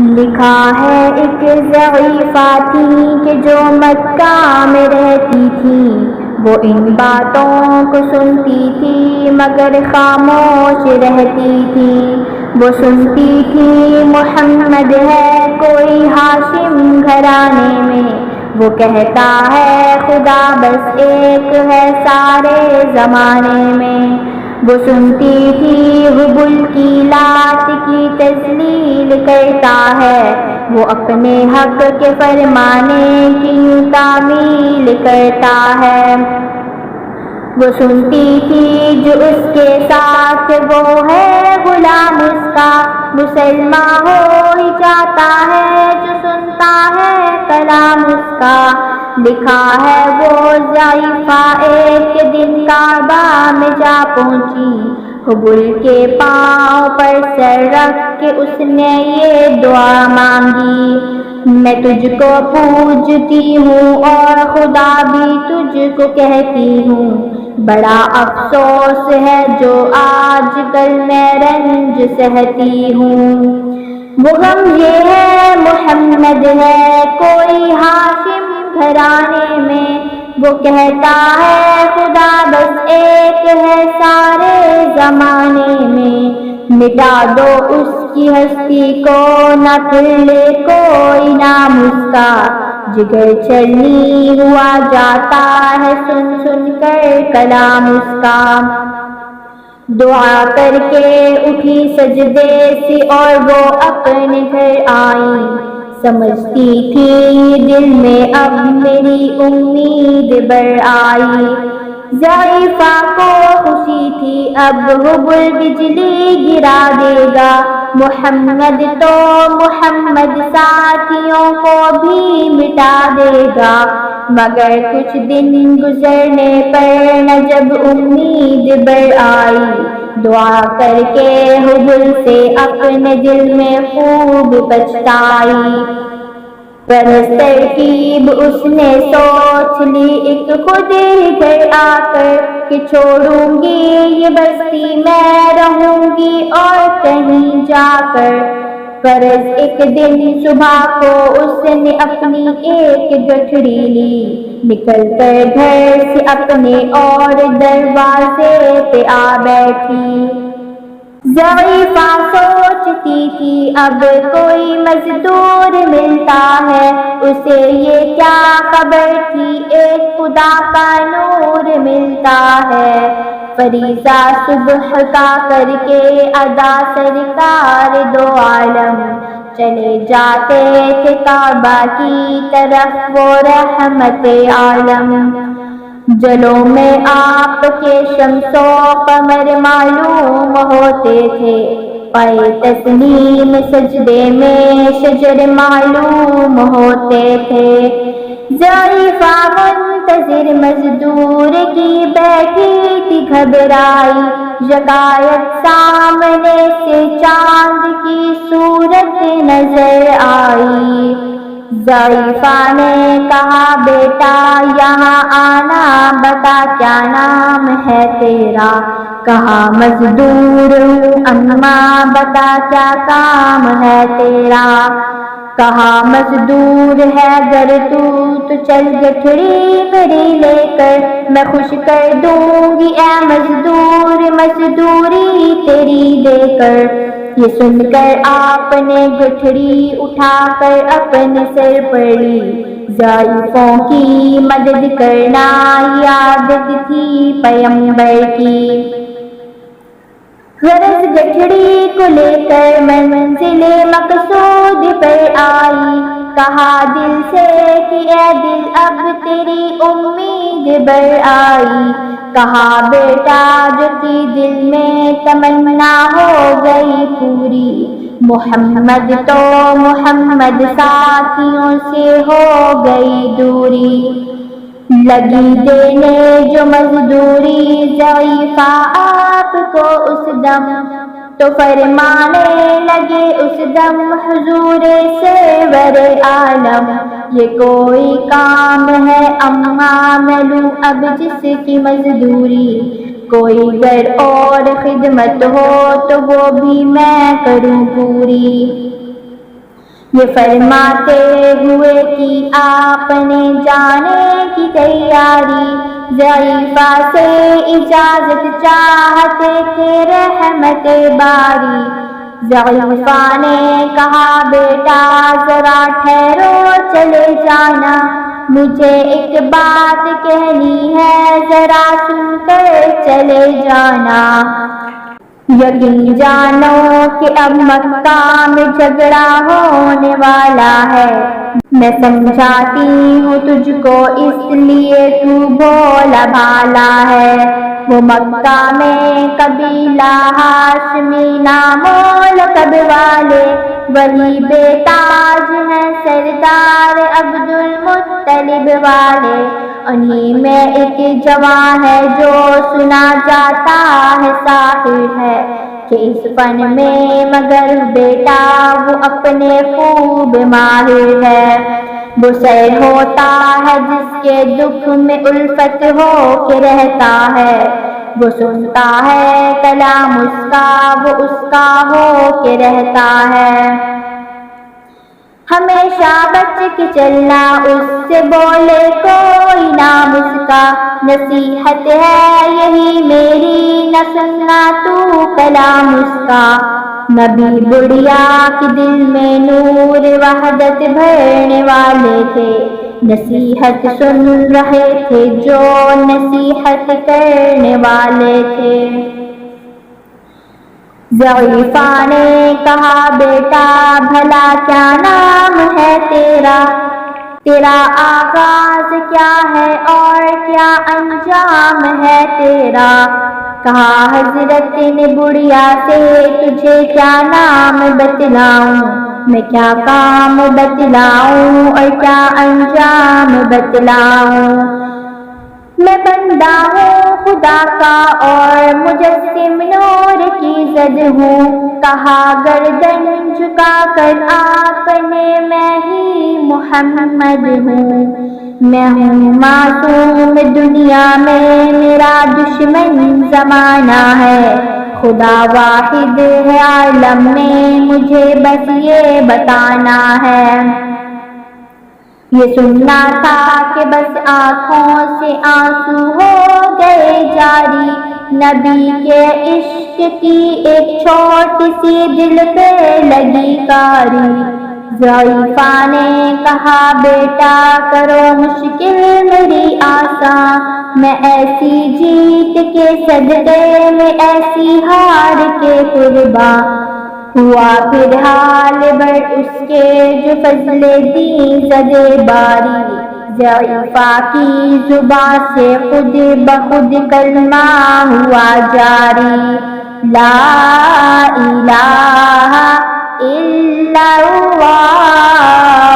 لکھا ہے ایک ضعیفہ تھی کہ جو مکہ میں رہتی تھی، وہ ان باتوں کو سنتی تھی مگر خاموش رہتی تھی۔ وہ سنتی تھی محمد ہے کوئی ہاشم گھرانے میں، وہ کہتا ہے خدا بس ایک ہے سارے زمانے میں۔ وہ سنتی تھی حبل کی لات کی تسلیل کرتا ہے، وہ اپنے حق کے فرمانے کی تعمیل کرتا ہے۔ وہ سنتی تھی جو اس کے ساتھ وہ ہے غلام اس کا، مسلمان ہو ہی جاتا ہے جو سنتا ہے کلام اس کا۔ لکھا ہے وہ ضعیفہ ایک دن کعبہ میں جا پہنچی، حبل کے پاؤں پر سر رکھ کے اس نے یہ دعا مانگی، میں تجھ کو پوجتی ہوں اور خدا بھی تجھ کو کہتی ہوں، بڑا افسوس ہے جو آج کل میں رنج سہتی ہوں۔ وہ غم یہ ہے محمد ہے کوئی ہاشم گھرانے میں، وہ کہتا ہے خدا بس ایک ہے سارے زمانے میں۔ مٹا دو اس کی ہستی کو نہ پھر لے کوئی نام اس کا، جگر چرنی ہوا جاتا ہے سن سن کر کلام اس کا۔ دعا کر کے اٹھی سجدے سے اور وہ اپنے گھر آئی، سمجھتی تھی دل میں اب میری امید بڑھ آئی۔ ضعیفہ کو خوشی تھی اب حبل بجلی گرا دے گا، محمد تو محمد ساتھیوں کو بھی مٹا دے گا۔ مگر کچھ دن گزرنے پر نہ جب امید بڑھ آئی، دعا کر کے حبل سے اپنے دل میں خوب پچھتائی۔ غرض ترکیب اس نے سوچ لی ایک خود ہی گھر آ کر، کہ چھوڑوں گی یہ بستی میں رہوں گی اور کہیں جا کر۔ غرض ایک دن صبح کو اس نے اپنی ایک گٹھڑی لی، نکل کر گھر سے اپنے اور دروازے پہ آ بیٹھی۔ ضعیفہ سوچتی تھی اب کوئی مزدور ملتا ہے، اسے یہ کیا خبر تھی ایک خدا کا نور ملتا ہے۔ فریضہ صبح کا کر کے ادا سرکار دو عالم، چلے جاتے تھے کعبہ کی طرف وہ رحمت عالم۔ جلوں میں آپ کے شمس و قمر معلوم ہوتے تھے، پائے تسلیم سجدے میں شجر معلوم ہوتے تھے۔ ضعیفہ منتظر مزدور کی بیٹھی تھی گھبرائی، یکایک سامنے سے چاند کی صورت نظر آئی۔ ضعیفہ نے کہا بیٹا یہاں آنا، بتا کیا نام ہے تیرا؟ کہا مزدور ہوں اماں، بتا کیا کام ہے تیرا؟ کہا مزدور ہے گر تو چل گٹھڑی میری لے کر، میں خوش کر دوں گی اے مزدور مزدوری تیری دے کر۔ یہ سن کر آپ نے گٹھڑی اٹھا کر اپنے سر پر لی، ضعیفوں کی مدد کرنا یہ عادت تھی پیغمبر کی۔ غرض گٹھڑی کو لے کر منزل مقصود پر آئی، کہا دل سے کہ اے دل اب تیری امید بڑھ آئی۔ کہا بیٹا جو تھی دل میں تمنا ہو گئی پوری، محمد تو محمد ساتھیوں سے ہو گئی دوری۔ لگی دینے جو مزدوری ضعیفہ آپ کو اس دم، تو فرمانے لگے اس دم حضور سرور عالم، یہ کوئی کام ہے اماں میں لوں اب جس کی مزدوری، کوئی گر اور خدمت ہو تو وہ بھی میں کروں پوری۔ یہ فرماتے ہوئے کی آپ نے جانے کی تیاری، ضعیفہ سے اجازت چاہتے تھے رحمت باری۔ ضعیفہ نے کہا بیٹا ذرا ٹھہرو چلے جانا، مجھے ایک بات کہنی ہے ذرا سن کر چلے جانا۔ یقین جانو کہ اب مکہ میں جھگڑا ہونے والا ہے، میں سمجھاتی ہوں تجھ کو اس لیے تو بھولا بھالا ہے۔ وہ مکہ میں قبیلہ ہاشمی نام و لقب والے، وہی بے تاج ہیں سردار عبد المطلب والے، انہی میں ایک جوان ہے جو سنا جاتا ہے ساحر ہے، کہ اس فن میں مگر بیٹا وہ اپنے خوب ماہر ہے۔ وہ سیر ہوتا ہے جس کے دکھ میں الفت ہو کے رہتا ہے، وہ سنتا ہے کلام اس کا وہ اس کا ہو کے رہتا ہے۔ ہمیشہ بچ کے چلنا اس سے بولے کوئی نام اس کا، نصیحت ہے یہی میری نہ سننا تو کلام اس کا۔ نبی بڑھیا کے دل میں نور وحدت بھرنے والے تھے، نصیحت سن رہے تھے جو نصیحت کرنے والے تھے۔ ضعیفہ نے کہا بیٹا بھلا کیا نام ہے تیرا، تیرا آغاز کیا ہے اور کیا انجام ہے تیرا؟ کہا حضرت نے بڑھیا سے تجھے کیا نام بتلاؤں، میں کیا کام بتلاؤں اور کیا انجام بتلاؤں؟ میں بندہ ہوں خدا کا اور مجسم نور کی زد ہوں، کہا گردن جھکا کر آپ نے میں ہی محمد ہوں۔ میں ہوں معصوم دنیا میں میرا دشمن زمانہ ہے، خدا واحد ہے عالم میں مجھے بس یہ بتانا ہے۔ یہ سننا تھا کہ بس آنکھوں سے آنسو ہو گئے جاری، نبی کے عشق کی ایک چھوٹی سی دل پہ لگی کاری۔ ضعیفہ نے کہا بیٹا کرو مشکل میری آساں، میں ایسی جیت کے صدقے میں ایسی ہار کے قرباں، ہوا پھر حال بر اس کے جو فضل دین زدے باری۔ ضعیفہ کی زبان سے خود بخود کلمہ ہوا جاری، لا الہ الا اللہ